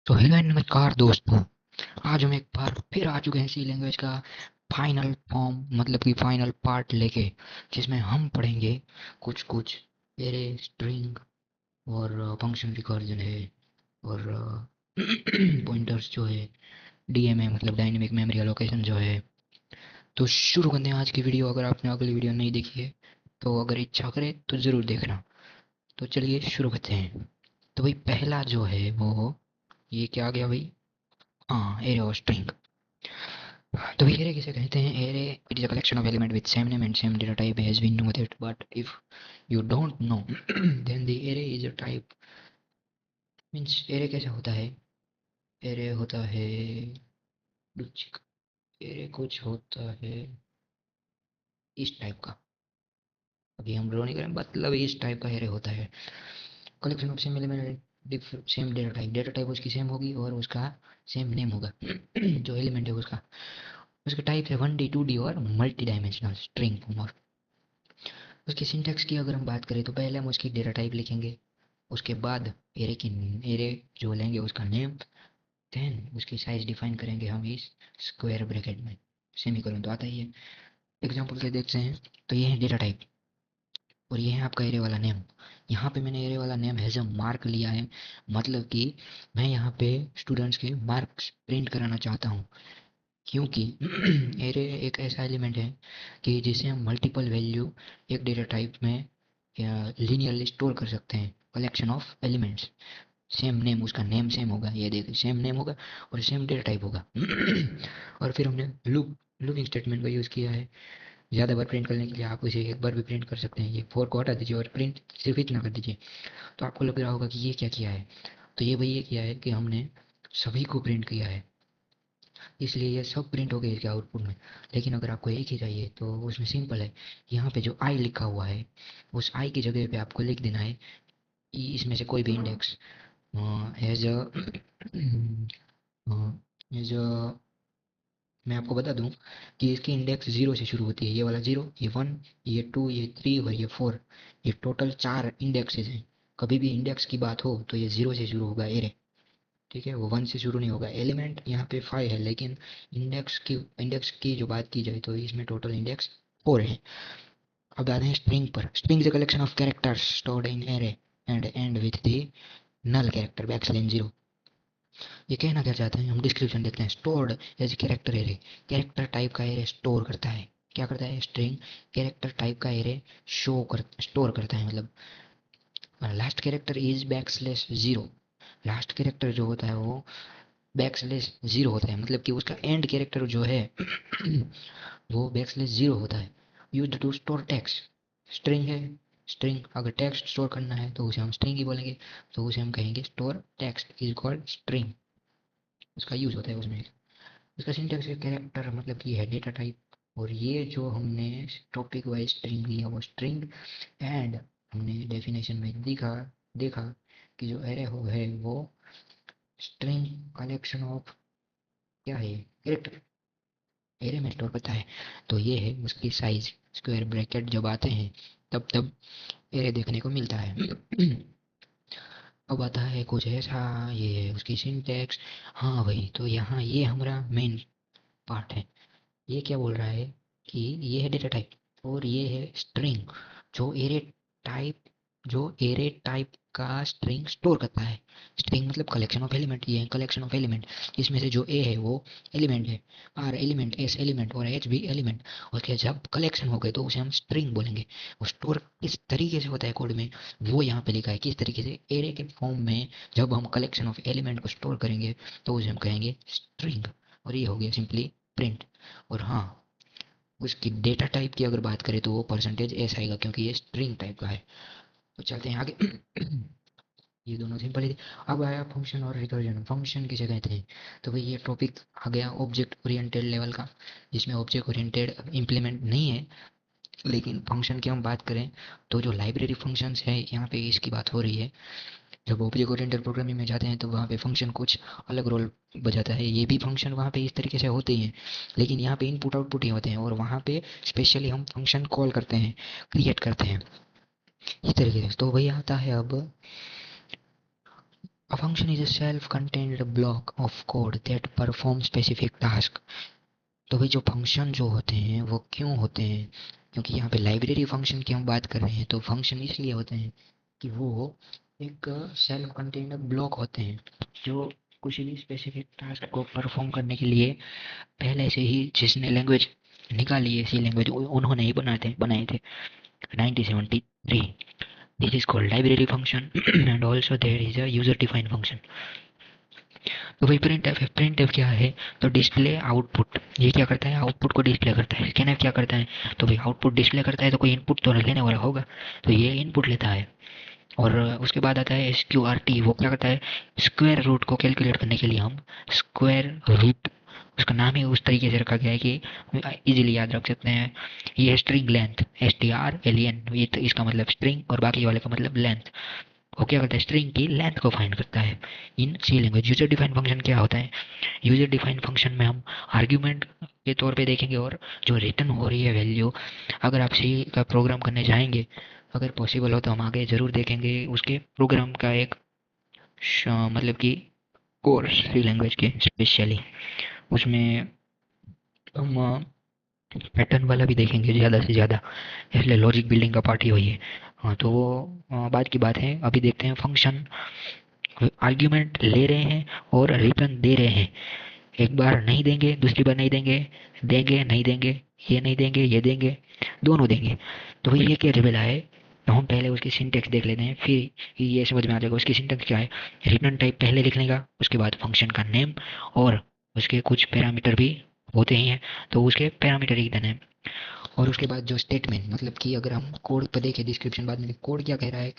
तो hello and नमस्कार दोस्तों। आज हम एक बार फिर आ चुके हैं सी लैंग्वेज का फाइनल फॉर्म मतलब कि फाइनल पार्ट लेके, जिसमें हम पढ़ेंगे कुछ कुछ एरे, स्ट्रिंग और फंक्शन रिकर्जन है और पॉइंटर्स जो है, डीएमए मतलब डायनेमिक मेमोरी एलोकेशन जो है। तो शुरू करते हैं आज की वीडियो। अगर आपने अगली वीडियो नहीं देखी है तो अगर इच्छा करे तो ज़रूर देखना। तो चलिए शुरू करते हैं। तो भाई पहला जो है वो ये क्या आ गया भाई? हाँ, एरे और स्ट्रिंग। तो एरे किसे कहते हैं? Array it is a collection of element with same name and same data type has been know that, but if you don't know then the array is a type. मींस array कैसा होता है? Array होता है array कुछ होता है इस टाइप का। अभी हम ड्रॉ नहीं करें, मतलब इस टाइप का एरे होता है। Collection of same element same data type उसकी सेम होगी और उसका सेम नेम होगा जो एलिमेंट है उसका। उसके टाइप है 1D 2D और मल्टी डायमेंशनल स्ट्रिंग फॉर्म। और उसकी सिंटैक्स की अगर हम बात करें तो पहले हम उसकी डेटा टाइप लिखेंगे, उसके बाद एरे जो लेंगे उसका नेम, देन उसकी साइज डिफाइन करेंगे हम इस स्क्वायर ब्रैकेट में। सेमीकोलन तो आता ही है। एग्जांपल से देखते हैं। तो ये है डेटा टाइप और ये है आपका एरे वाला नेम। यहाँ पे मैंने एरे वाला नेम हैज अ मार्क लिया है, मतलब कि मैं यहाँ पे स्टूडेंट्स के मार्क्स प्रिंट कराना चाहता हूँ, क्योंकि एरे एक ऐसा एलिमेंट है कि जिसे हम मल्टीपल वैल्यू एक डेटा टाइप में लीनियरली स्टोर कर सकते हैं। Collection of elements, same name, उसका नेम सेम होगा, ये देखिए सेम नेम होगा और सेम डेटा टाइप होगा। और फिर हमने लूपिंग स्टेटमेंट का यूज़ किया है। ज़्यादा बार प्रिंट करने के लिए आप इसे एक बार भी प्रिंट कर सकते हैं। ये फोर को हटा दीजिए और प्रिंट सिर्फ इतना कर दीजिए। तो आपको लग रहा होगा कि ये क्या किया है। तो ये भाई ये किया है कि हमने सभी को प्रिंट किया है, इसलिए ये सब प्रिंट हो गए इसके आउटपुट में। लेकिन अगर आपको एक ही चाहिए तो उसमें सिंपल है। यहाँ पे जो आई लिखा हुआ है उस आई की जगह पे आपको लिख देना है इसमें से कोई भी इंडेक्स एज एज मैं आपको बता दूं कि इसकी इंडेक्स जीरो से शुरू होती है। ये वाला जीरो, ये वन, ये टू, ये थ्री और ये फोर। ये टोटल चार इंडेक्सेस हैं। कभी भी इंडेक्स की बात हो तो ये जीरो से शुरू होगा एरे। ठीक है, वो वन से शुरू नहीं होगा। एलिमेंट यहाँ पे फाइव है, लेकिन इंडेक्स की जो बात की जाए तो इसमें टोटल इंडेक्स फोर है। अब आते हैं स्ट्रिंग पर। String is a collection of characters stored in array and end with the null character backslash zero. ये कहना क्या चाहते हैं हम डिस्क्रिप्शन देखते हैं। Stored as character array, character type का एरे स्टोर करता है। क्या करता है? स्ट्रिंग कैरेक्टर टाइप का एरे स्टोर करता है। मतलब last character is backslash zero. Last character जो होता है वो बैकस्लैश जीरो होता है, मतलब कि उसका एंड कैरेक्टर जो है वो बैकस्लैश जीरो होता है। Used to store text. String है, स्ट्रिंग अगर टेक्स्ट स्टोर करना है तो उसे हम स्ट्रिंग ही बोलेंगे। तो उसे हम कहेंगे store text is called string. उसका यूज होता है उसमें। उसका सिंटैक्स है कैरेक्टर, मतलब कि है डेटा टाइप। और ये जो हमने टॉपिक वाइज स्ट्रिंग लिया वो स्ट्रिंग। एंड हमने डेफिनेशन में देखा कि जो एरे हो है वो स्ट्रिंग कलेक्शन ऑफ क्या है, कैरेक्टर एरे में स्टोर करता है। तो ये है उसकी साइज। स्क्वायर ब्रैकेट जब आते हैं तब तब एरे देखने को मिलता है। अब आता है कुछ ऐसा, ये है उसकी सिंटैक्स। हाँ भाई, तो यहाँ ये हमारा मेन पार्ट है। ये क्या बोल रहा है कि ये है डेटा टाइप और ये है स्ट्रिंग, जो एरे टाइप जो एरे टाइप का स्ट्रिंग स्टोर करता है। स्ट्रिंग मतलब कलेक्शन ऑफ एलिमेंट। ये है कलेक्शन ऑफ एलिमेंट। इसमें से जो ए है वो एलिमेंट है, आर एलिमेंट, एस एलिमेंट और एच भी एलिमेंट। उसके जब कलेक्शन हो गए तो उसे हम स्ट्रिंग बोलेंगे। वो स्टोर किस तरीके से होता है कोड में वो यहाँ पे लिखा है, किस तरीके से एरे के फॉर्म में जब हम कलेक्शन ऑफ एलिमेंट को स्टोर करेंगे तो उसे हम कहेंगे स्ट्रिंग। और ये हो गया सिंपली प्रिंट। और हाँ, उसकी डेटा टाइप की अगर बात करें तो वो परसेंटेज एस आएगा, क्योंकि ये स्ट्रिंग टाइप का है। तो चलते हैं आगे। ये दोनों सिंपल ही थे। अब आया फंक्शन और रिकर्जन। फंक्शन किसे कहते हैं? तो भाई ये टॉपिक आ गया ऑब्जेक्ट ओरिएंटेड लेवल का, जिसमें ऑब्जेक्ट ओरिएंटेड इम्प्लीमेंट नहीं है। लेकिन फंक्शन की हम बात करें तो जो लाइब्रेरी फंक्शंस है यहाँ पे इसकी बात हो रही है। जब ऑब्जेक्ट ओरिएंटेड प्रोग्रामिंग में जाते हैं तो वहाँ पे फंक्शन कुछ अलग रोल बजाता है। ये भी फंक्शन वहाँ पे इस तरीके से होते ही हैं, लेकिन यहाँ पे इनपुट आउटपुट ही होते हैं और वहाँ पे स्पेशली हम फंक्शन कॉल करते हैं, क्रिएट करते हैं इस तरीके से। तो वही आता है अब A function is a self-contained block of code that performs specific task. तो भाई जो फंक्शन जो होते हैं वो क्यों होते हैं, क्योंकि यहाँ पे लाइब्रेरी फंक्शन की हम बात कर रहे हैं, तो फंक्शन इसलिए होते हैं कि वो एक सेल्फ कंटेन्ड ब्लॉक होते हैं जो कुछ भी स्पेसिफिक टास्क को परफॉर्म करने के लिए पहले से ही जिसने लैंग्वेज निकाली है, सी लैंग्वेज उन्होंने ही बनाए थे 1973. This is called library function and also there is a user defined function. तो भाई प्रिंट एफ क्या है, तो डिस्प्ले आउटपुट, ये क्या करता है, आउटपुट को डिस्प्ले करता है. स्कैन एफ क्या करता है, तो भाई आउटपुट डिस्प्ले करता है, तो कोई इनपुट तो लेने वाला होगा, तो ये इनपुट लेता है. और उसके बाद आता है एस क्यू आर टी, वो क्या करता है, स्क्वायर रूट को कैलकुलेट करने के लिए हम स्क्वायर रूट, उसका नाम ही उस तरीके से रखा गया है कि इजीली याद रख सकते हैं. ये है string length, S T R L E, N तो इसका मतलब स्ट्रिंग और बाकी वाले का मतलब लेंथ. वो क्या करता है, स्ट्रिंग की लेंथ को फाइंड करता है इन C language. User defined function क्या होता है, यूजर डिफाइंड फंक्शन में हम आर्ग्यूमेंट के तौर पे देखेंगे और जो रिटर्न हो रही है वैल्यू, अगर आप सी का प्रोग्राम करने जाएंगे, अगर पॉसिबल हो तो हम आगे ज़रूर देखेंगे उसके प्रोग्राम का एक मतलब कि कोर्स सी लैंग्वेज के स्पेशली, उसमें हम पैटर्न वाला भी देखेंगे ज़्यादा से ज़्यादा, इसलिए लॉजिक बिल्डिंग का पार्ट ही वही है. हाँ तो वो बाद की बात है. अभी देखते हैं फंक्शन आर्ग्यूमेंट ले रहे हैं और रिटर्न दे रहे हैं. एक बार नहीं देंगे, दूसरी बार नहीं देंगे, देंगे नहीं देंगे, ये नहीं देंगे ये देंगे, दोनों देंगे. तो भाई ये क्या रिबेला है, तो हम पहले उसकी सिंटेक्स देख लेते हैं, फिर ये समझ में आ जाएगा उसकी सिंटेक्स क्या है. रिटर्न टाइप पहले लिखने का, उसके बाद फंक्शन का नेम और उसके कुछ पैरामीटर भी होते ही हैं, तो उसके पैरामीटर ही देना है. और उसके बाद जो स्टेटमेंट, मतलब कि अगर हम कोड पर देखें डिस्क्रिप्शन बाद में कोड क्या कह रहा है,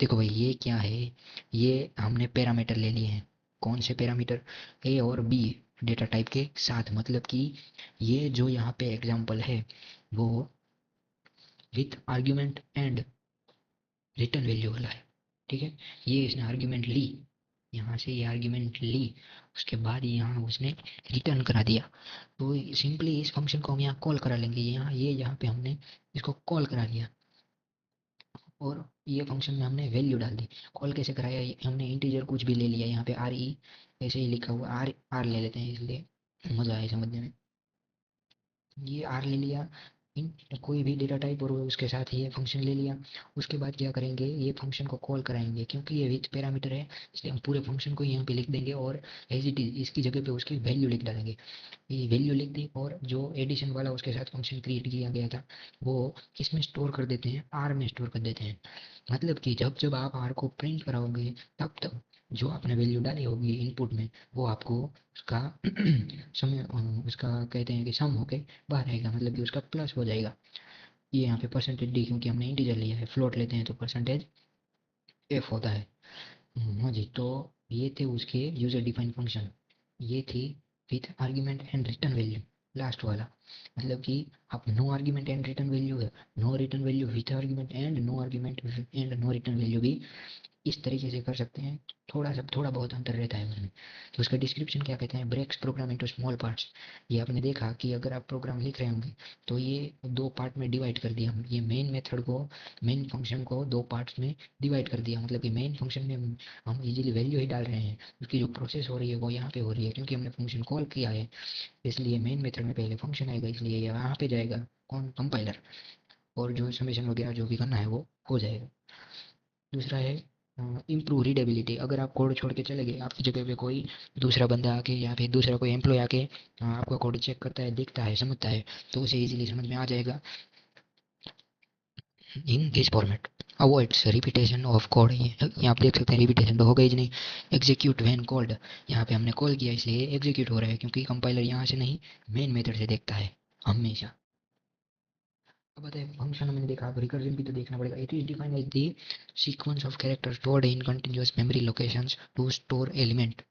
देखो भाई ये क्या है, ये हमने पैरामीटर ले लिए हैं. कौन से पैरामीटर, ए और बी डेटा टाइप के साथ, मतलब कि ये जो यहाँ पे एग्जांपल है वो with argument and return value वाला है. ठीक है, ये इसने आर्ग्यूमेंट ली, यहाँ से ये आर्ग्यूमेंट ली, उसके बाद यहाँ उसने रिटर्न करा दिया. तो सिंपली इस फंक्शन को हम यहाँ कॉल करा लेंगे, यहाँ ये यहाँ पे हमने इसको कॉल करा लिया और ये फंक्शन में हमने वैल्यू डाल दी. कॉल कैसे कराया, हमने इंटीजर कुछ भी ले लिया, यहाँ पे आर ई ऐसे ही लिखा हुआ, आर आर ले लेते हैं इसलिए मज़ा आए समझने में. ये आर ले लिया, इन कोई भी डेटा टाइप और उसके साथ ये फंक्शन ले लिया. उसके बाद क्या करेंगे, ये फंक्शन को कॉल कराएंगे, क्योंकि ये विथ पैरामीटर है इसलिए हम पूरे फंक्शन को यहाँ पे लिख देंगे और एज इट इज इसकी जगह पे उसकी वैल्यू लिख डालेंगे. ये वैल्यू लिख दी और जो एडिशन वाला उसके साथ फंक्शन क्रिएट किया गया था वो किस में स्टोर कर देते हैं, आर में स्टोर कर देते हैं. मतलब कि जब जब आप आर को प्रिंट कराओगे तब तब जो आपने वैल्यू डाली होगी इनपुट में वो आपको उसका समय उसका कहते हैं कि सम होके बाहर आएगा, मतलब कि उसका प्लस हो जाएगा. ये यहाँ पे परसेंटेज डी, क्योंकि हमने इंटीजर लिया है, फ्लोट लेते हैं तो परसेंटेज एफ होता है. हाँ जी, तो ये थे उसके यूजर डिफाइंड फंक्शन. ये थी with argument and return value, last वाला. मतलब कि आप no argument and return value है, no return value with argument and no argument and no return value भी इस तरीके से कर सकते हैं. थोड़ा बहुत अंतर रहता है उसमें. तो उसका डिस्क्रिप्शन क्या कहते हैं, breaks program into small parts. ये आपने देखा कि अगर आप प्रोग्राम लिख रहे होंगे तो ये दो पार्ट में डिवाइड कर दिया, ये मेन मेथड को, मेन फंक्शन को दो पार्ट्स में डिवाइड कर दिया. मतलब कि मेन फंक्शन में हम इजीली वैल्यू ही डाल रहे हैं, उसकी जो प्रोसेस हो रही है वो यहाँ पे हो रही है क्योंकि हमने फंक्शन कॉल किया है. इसलिए मेन मेथड में पहले फंक्शन आएगा, इसलिए ये यहाँ पे जाएगा कौन, कंपाइलर, और जो समेशन वगैरह जो भी करना है वो हो जाएगा. दूसरा है इम्प्रूव रीडेबिलिटी. अगर आप कोड छोड़ के चले गए, आपकी जगह पे कोई दूसरा बंदा आके या फिर दूसरा कोई एम्प्लॉय आके आपका कोड चेक करता है, देखता है, समझता है, तो उसे इजीली समझ में आ जाएगा in this format. Avoids repetition of code, ये आप देख सकते हैं रिपीटेशन तो हो गई नहीं. एग्जीक्यूट व्हेन कॉल्ड, यहाँ पे हमने कॉल किया इसलिए एग्जीक्यूट हो रहा है क्योंकि कंपाइलर यहाँ से नहीं मेन मेथड से देखता है हमेशा. अब बताइए फंक्शन मैंने देखा, अब रिकर्जन भी तो देखना पड़ेगा. It is defined as the sequence of character stored in continuous memory locations to store element.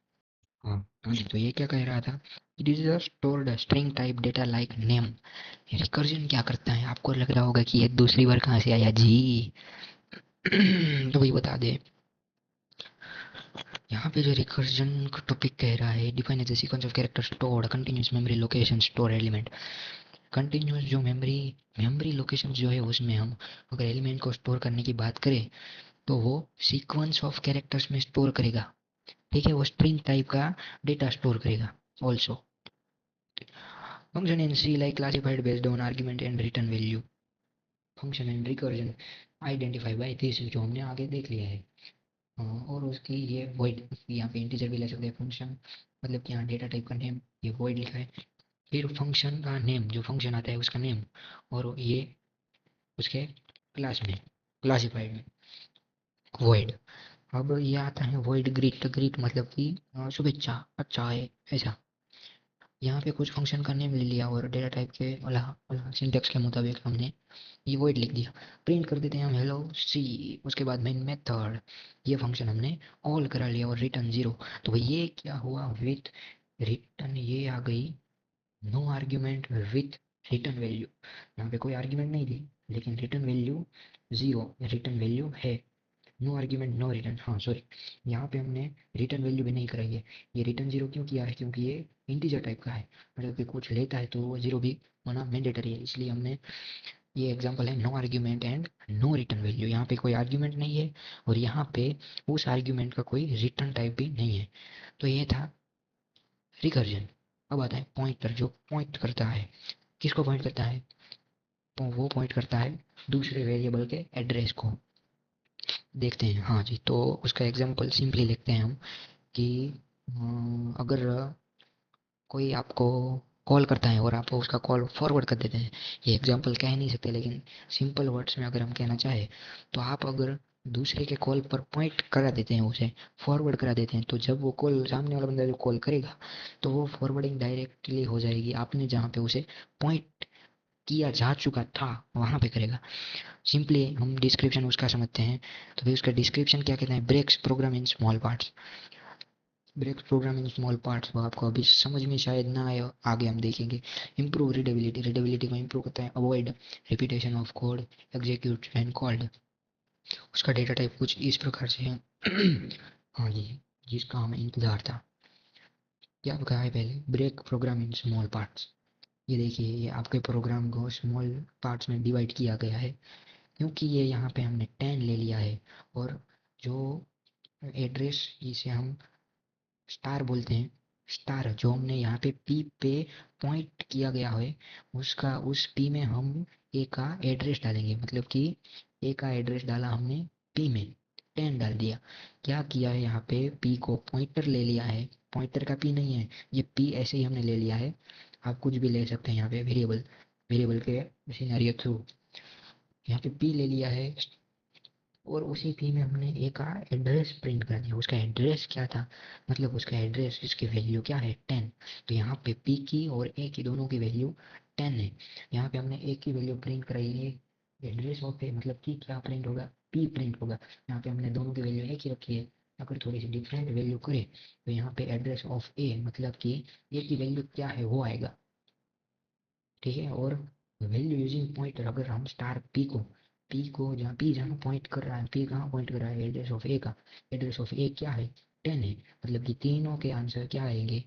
हाँ हाँ जी, तो ये क्या कह रहा था, it is a stored string type data like name. Recursion क्या करता है, आपको लग रहा होगा कि ये दूसरी बार कहाँ से आया जी. तो वही बता दे, यहाँ पे जो रिकर्जन का टॉपिक कह रहा है, define as a sequence of character stored continuous memory location store element. Continuous जो मेमोरी मेमोरी लोकेशन जो है उसमें हम अगर एलिमेंट को स्टोर करने की बात करें तो वो सीक्वेंस ऑफ कैरेक्टर्स में स्टोर करेगा. ठीक है, वो स्ट्रिंग टाइप का डेटा स्टोर करेगा also. Function in C like classified based on argument and return value. Function and recursion identify by this, जो हमने आगे देख लिया है। और उसकी ये वॉइड, यहाँ पे इंटीजर भी ले सकते हैं फंक्शन, मतलब कि यहाँ डेटा टाइप का नेम, ये वॉइड लिखा है। फिर फंक्शन का नेम, जो फंक्शन आता है उसका नेम, और ये उसके क्लास में, क्लासिफाइड में वॉइड। अब ये आता है वॉइड ग्रीट, ग्रीट मतलब कि शुभेच्छा, अच्छा है, ऐसा। यहाँ पे कुछ फंक्शन का नेम ले लिया और डेटा टाइप के वाला सिंटेक्स के मुताबिक हमने ये वॉइड लिख दिया। प्रिंट कर देते हैं हम हेलो सी, उसके बाद मेन मेथड, ये फंक्शन हमने ऑल करा लिया और रिटर्न जीरो। तो भाई ये क्या हुआ, विथ रिटर्न ये आ गई no argument with return value. यहाँ पे कोई आर्ग्यूमेंट नहीं थी, लेकिन return value zero, return value है। नो आर्ग्यूमेंट नो रिटर्न, हाँ सॉरी, यहाँ पे हमने रिटर्न वैल्यू भी नहीं कराई है। ये रिटर्न जीरो क्यों किया है, क्योंकि ये इंटीजर टाइप का है, मतलब कि कुछ लेता है तो वो जीरो भी होना मैंडेटरी है, इसलिए हमने, ये एग्जांपल है no argument and no return value. यहाँ पे कोई आर्ग्यूमेंट नहीं है और यहाँ पे उस आर्ग्यूमेंट का कोई रिटर्न टाइप भी नहीं है। तो ये था रिकर्जन। अब आता है पॉइंटर, जो पॉइंट करता है, किसको पॉइंट करता है, तो वो पॉइंट करता है दूसरे वेरिएबल के एड्रेस को। देखते हैं, हाँ जी, तो उसका एग्जांपल सिंपली लिखते हैं हम कि अगर कोई आपको कॉल करता है और आप उसका कॉल फॉरवर्ड कर देते हैं, ये एग्जांपल कह नहीं सकते, लेकिन सिंपल वर्ड्स में अगर हम कहना चाहें, तो आप अगर दूसरे के कॉल पर पॉइंट करा देते हैं, उसे फॉरवर्ड करा देते हैं, तो जब वो कॉल, सामने वाला बंदा जो कॉल करेगा, तो वो फॉरवर्डिंग डायरेक्टली हो जाएगी, आपने जहाँ पे उसे पॉइंट किया जा चुका था वहां पे करेगा। सिंपली हम डिस्क्रिप्शन उसका समझते हैं, तो फिर उसका डिस्क्रिप्शन क्या कहते हैं, breaks program in small parts. Break program in small parts, वो आपको अभी समझ में शायद ना आए, आगे हम देखेंगे। इम्प्रूव रीडेबिलिटी, रीडेबिलिटी को इम्प्रूव करता है। Avoid repetition of code, execute when called. उसका डेटा टाइप कुछ इस प्रकार से है। हाँ जी, जिसका हमें इंतजार था। क्या कहा है पहले, break program in small parts. ये देखिए, ये आपके प्रोग्राम को स्मॉल पार्ट्स में डिवाइड किया गया है, क्योंकि ये यहाँ पे हमने 10 ले लिया है, और जो एड्रेस जिसे हम स्टार बोलते हैं, स्टार जो हमने यहाँ पे पी पे पॉइंट किया गया है, उसका उस पी में हम ए का एड्रेस डालेंगे, मतलब कि ए का एड्रेस डाला हमने पी में, 10 डाल दिया। क्या किया है, यहाँ पे पी को पॉइंटर ले लिया है, पॉइंटर का पी नहीं है, ये पी ऐसे ही हमने ले लिया है। आप कुछ भी ले सकते हैं यहाँ पे, वेरिएबल, वेरिएबल के सिनेरियो थ्रू यहाँ पे पी ले लिया है, और उसी पी में हमने ए का एड्रेस प्रिंट कर दिया। उसका एड्रेस क्या था, मतलब उसका एड्रेस, इसकी वैल्यू क्या है, 10। तो यहाँ पे पी की और ए की दोनों की वैल्यू 10 है। यहाँ पे हमने ए की वैल्यू प्रिंट कराई है, एड्रेस ऑफ ए, मतलब कि क्या प्रिंट होगा, पी प्रिंट होगा। यहाँ पे हमने दोनों की वैल्यू एक ही रखी है। अगर थोड़ी सी डिफरेंट वैल्यू करे, तो यहाँ पे एड्रेस ऑफ ए, मतलब कि ए की वैल्यू क्या है वो आएगा, ठीक है। और वैल्यू यूजिंग पॉइंटर, अगर हम स्टार पी को जहाँ पी जहाँ पॉइंट कर रहा है, पी कहाँ पॉइंट कर रहा है, एड्रेस ऑफ ए का, एड्रेस ऑफ ए क्या है, 10 है, मतलब कि तीनों के आंसर क्या आएंगे,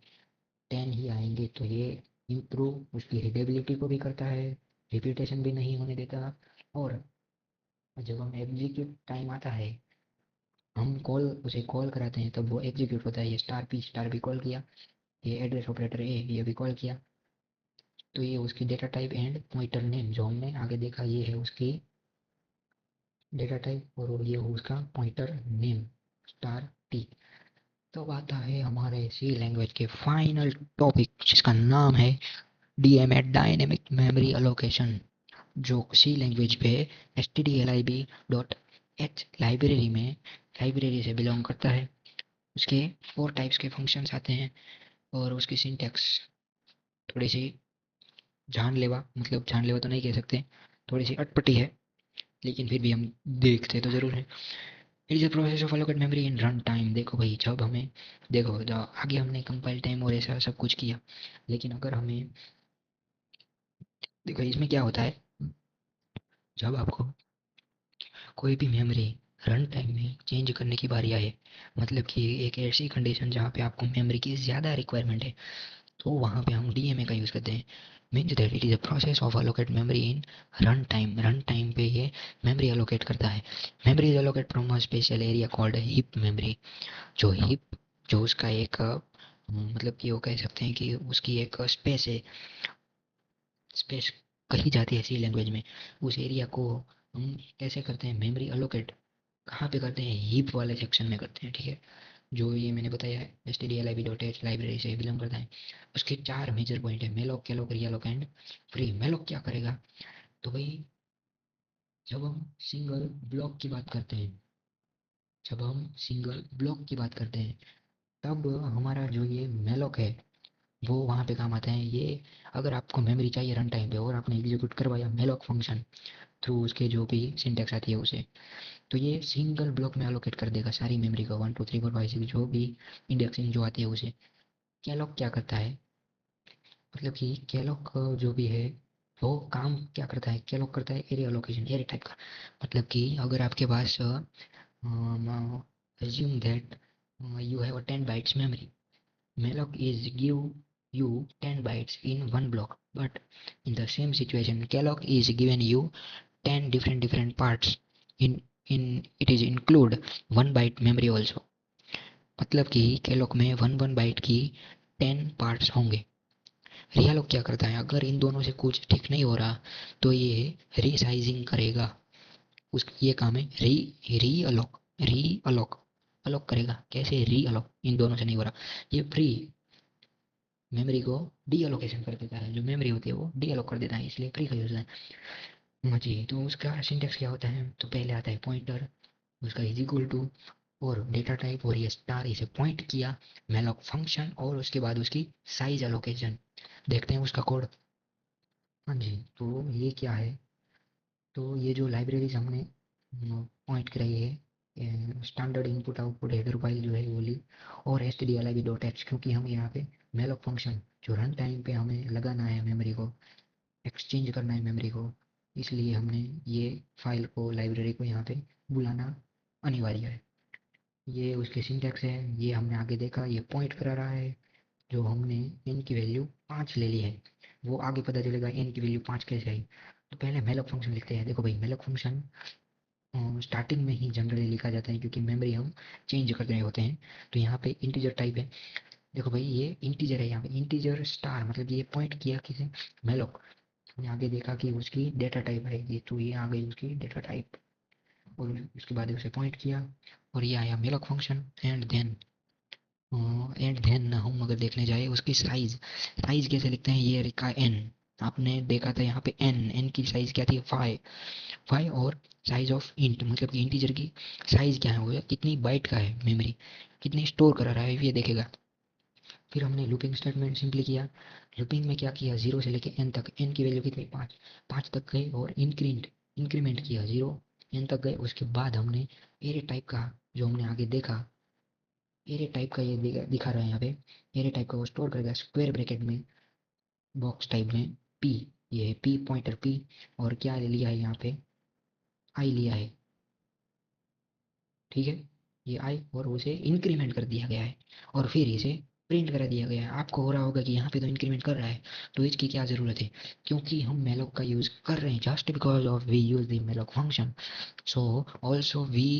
10 ही आएंगे। तो ये इम्प्रूव उसकी रीडेबिलिटी को भी करता है, रिपीटेशन भी नहीं होने देता। और जब हम एग्जीक्यूट टाइम आता है, हम कॉल, उसे कॉल कराते हैं, तब वो एग्जीक्यूट होता है। ये स्टार पी कॉल किया, ये एड्रेस ऑपरेटर ए ये भी कॉल किया, तो ये उसकी data type and pointer name, जो हमने आगे देखा, ये है उसकी डेटा टाइप और ये हो उसका पॉइंटर नेम, स्टार टी। तो आता है हमारे सी लैंग्वेज के फाइनल टॉपिक, जिसका नाम है डीएमए, डायनेमिक मेमोरी एलोकेशन, जो सी लैंग्वेज पे stdlib.h लाइब्रेरी में, लाइब्रेरी से बिलोंग करता है। उसके 4 टाइप्स के फंक्शंस आते हैं, और उसकी सिंटैक्स थोड़ी सी जानलेवा, मतलब जानलेवा तो नहीं कह सकते, थोड़ी सी अटपटी है, लेकिन फिर भी हम देखते तो जरूर है। It is a process of allocate memory in run time. देखो भाई, जब हमें, देखो आगे हमने कंपाइल टाइम और ऐसा सब कुछ किया, लेकिन अगर हमें, देखो इसमें क्या होता है, जब आपको कोई भी मेमोरी रन टाइम में चेंज करने की बारी आए, मतलब कि एक ऐसी कंडीशन जहाँ पे आपको मेमोरी की ज़्यादा रिक्वायरमेंट है, तो वहाँ पे हम डीएमए का यूज़ करते हैं। Means that it is a process of allocate memory in run time. Run time पे ये मेमोरी allocate करता है। Memory is allocate from a special area called heap memory. जो हीप जो उसका एक मतलब कि वो कह सकते हैं कि उसकी एक स्पेस है, स्पेस कही जाती है सी लैंग्वेज में। उस एरिया को हम कैसे करते हैं मेमोरी अलोकेट, कहाँ पे करते हैं, हीप वाले सेक्शन में करते हैं, ठीक है। जो ये मैंने बताया है stdlib.h लाइब्रेरी से बिलोंग करता है। उसके 4 मेजर पॉइंट है, मेलोक, कैलोक, रियालोक एंड फ्री। मेलोक क्या करेगा, तो भाई जब हम सिंगल ब्लॉक की बात करते हैं, जब हम सिंगल ब्लॉक की बात करते हैं तब हमारा जो ये मेलोक है वो वहाँ पे काम आता है। ये अगर आपको मेमोरी चाहिए रन टाइम पे और आपने एग्जीक्यूट करवाया मेलोक फंक्शन थ्रू उसके जो भी सिंटेक्स आती है उसे, तो ये सिंगल ब्लॉक में अलोकेट कर देगा सारी मेमोरी को, 1 2 3 4 5 6 जो भी इंडेक्सिंग जो आती है उसे। कैलॉग क्या करता है, मतलब कि कैलॉग जो भी है वो काम क्या करता है, कैलॉग करता है एरिया अलोकेशन, एरे टाइप का। मतलब कि अगर आपके पास assume that you have a 10 bytes memory. Malloc is give you 10 bytes in one block, but in the same situation, Calloc is given you 10 different parts. In it is include 1 byte memory also. मतलब कि calloc में 1 1 bite की 10 parts होंगे। रियालॉक क्या करता है, अगर इन दोनों से कुछ ठीक नहीं हो रहा तो ये रीसाइजिंग करेगा। उस ये काम है री अलॉक, री अलॉक, अलॉक करेगा। कैसे री अलॉक, इन दोनों से नहीं हो रहा, ये फ्री मेमोरी को डी अलोकेशन कर देता है, जो मेमोरी होती है वो डी अलोक कर देता है, इसलिए फ्री का यूज है। हाँ जी, तो उसका सिंटेक्स क्या होता है, तो पहले आता है पॉइंटर, उसका इज इक्वल टू और डेटा टाइप, और ये स्टार इसे पॉइंट किया मेलॉक फंक्शन, और उसके बाद उसकी साइज अलोकेशन। देखते हैं उसका कोड। हाँ जी, तो ये क्या है, तो ये जो लाइब्रेरीज हमने पॉइंट कराई है, standard input output header file जो है वो ली, और stdlib.h, क्योंकि हम यहाँ पे मेलॉक फंक्शन जो रन टाइम पे हमें लगाना है मेमोरी को, एक्सचेंज करना है मेमोरी को, इसलिए हमने ये फाइल को, लाइब्रेरी को यहाँ पे बुलाना अनिवार्य है। ये उसके सिंटैक्स है, ये हमने आगे देखा, ये पॉइंट करा रहा है। जो हमने एन की वैल्यू 5 ले ली है, वो आगे पता चलेगा एन की वैल्यू 5 कैसे आई। तो पहले मेलॉक फंक्शन लिखते हैं। देखो भाई, मेलॉक फंक्शन स्टार्टिंग में ही जनरली लिखा जाता है क्योंकि मेमोरी हम चेंज कर रहे होते हैं। तो यहाँ पे इंटीजर टाइप है। देखो भाई, ये इंटीजर है, यहाँ पे इंटीजर स्टार, मतलब ये पॉइंट किया किसे, मेलॉक। हमने आगे देखा कि उसकी डेटा टाइप है ये, तो ये आ गई उसकी डेटा टाइप, और उसके बाद उसे पॉइंट किया और ये आया मेलॉक फंक्शन। एंड देन हम अगर देखने जाए उसकी साइज, साइज कैसे लिखते हैं, ये लिखा एन। आपने देखा था यहाँ पे एन, एन की साइज क्या थी, 5, 5, और साइज ऑफ इंट मतलब कि इंटीजर की साइज क्या है, वो कितनी बाइट का है मेमोरी, कितनी स्टोर करा रहा है ये देखेगा। फिर हमने लूपिंग स्टेटमेंट सिंपली किया। लूपिंग में क्या किया, 0 से लेके एन तक, एन की वैल्यू कितनी, 5, 5 तक गए और इंक्रीमेंट किया, 0 एन तक गए। उसके बाद हमने एरे टाइप का, जो हमने आगे देखा, एरे टाइप का ये दिखा रहा है यहाँ पे, एरे टाइप का वो स्टोर करेगा स्क्वायर ब्रैकेट में, बॉक्स टाइप में, पी, ये है पी, पॉइंटर पी, और क्या लिया है यहाँ पे, आई लिया है, ठीक है। ये आई और उसे इंक्रीमेंट कर दिया गया है, और फिर इसे प्रिंट करा दिया गया है। आपको हो रहा होगा कि यहाँ पे तो इंक्रीमेंट कर रहा है, तो इसकी क्या ज़रूरत है, क्योंकि हम मेलॉक का यूज़ कर रहे हैं, just because of we use the malloc function, so also we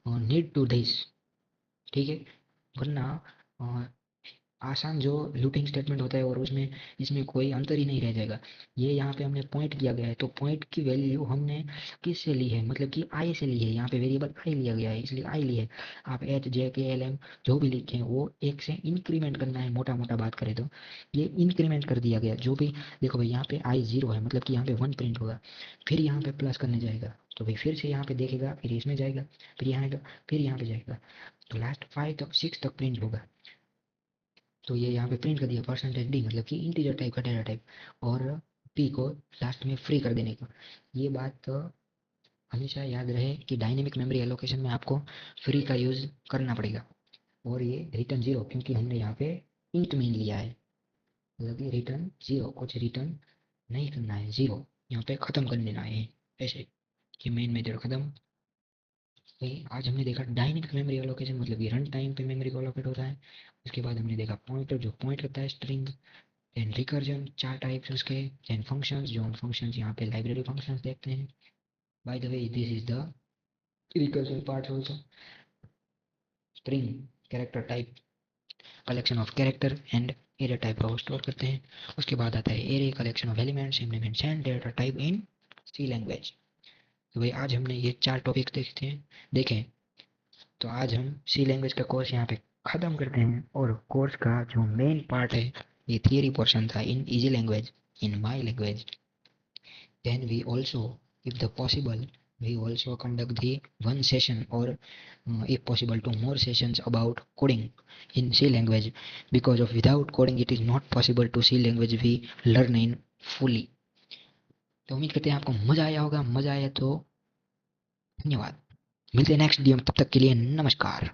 need to this, ठीक है। वरना अ, आसान जो लूपिंग स्टेटमेंट होता है और उसमें इसमें कोई अंतर ही नहीं रह जाएगा। ये यहाँ पे हमने पॉइंट किया गया है, तो पॉइंट की वैल्यू हमने किससे ली है, मतलब कि आई से ली है। यहाँ पे वेरिएबल आई लिया गया है, इसलिए आई ली है। आप एच जे के एल एम जो भी लिखे हैं वो एक से इंक्रीमेंट करना है, मोटा मोटा बात करें तो ये इंक्रीमेंट कर दिया गया जो भी। देखो भाई, यहाँ पे आई 0 है, मतलब कि यहाँ पे 1 प्रिंट होगा, फिर यहाँ पे प्लस करने जाएगा, तो भाई फिर से यहाँ पे देखेगा, फिर इसमें जाएगा, फिर यहाँ आएगा, फिर यहाँ पे जाएगा, तो लास्ट 5 तक 6 तक प्रिंट होगा। तो ये यहाँ पे प्रिंट कर दिया परसेंटेज डी, मतलब कि इंटीजर टाइप का डेटा टाइप, और पी को लास्ट में फ्री कर देने का। ये बात तो हमेशा याद रहे कि डायनेमिक मेमोरी एलोकेशन में आपको फ्री का यूज़ करना पड़ेगा। और ये रिटर्न 0, क्योंकि हमने यहाँ पे इंट मेन लिया है, मतलब कि रिटर्न 0, कुछ रिटर्न नहीं करना है, 0 यहाँ पे ख़त्म कर देना है ऐसे, कि मेन मेथड ख़त्म। भाई आज हमने देखा डायनेमिक मेमोरी एलोकेशन, मतलब कि रन टाइम पे मेमोरी को एलोकेट होता है। उसके बाद हमने देखा पॉइंटर, जो पॉइंट करता है स्ट्रिंग, देन रिकर्जन, 4 टाइप्स उसके, देन फंक्शंस, जो हम फंक्शंस यहाँ पे लाइब्रेरी फंक्शंस देखते हैं। By the way, this is the recursion part also, string character type, collection of character and array type को स्टोर करते हैं। उसके बाद आता है array collection of elements implements and data type in C language. तो भाई आज हमने ये 4 टॉपिक देखते हैं देखें। तो आज हम सी लैंग्वेज का कोर्स यहाँ पे ख़त्म करते हैं और कोर्स का जो मेन पार्ट है ये थियरी पोर्शन था in easy language in my language. Then we also, if the possible, we also conduct the one session or if possible two more sessions about coding in C language, because of without coding it is not possible to C language we learn in fully. तो उम्मीद करते हैं आपको मजा आया होगा। मजा आया तो धन्यवाद। मिलते हैं नेक्स्ट वीडियो में, तब तक के लिए नमस्कार।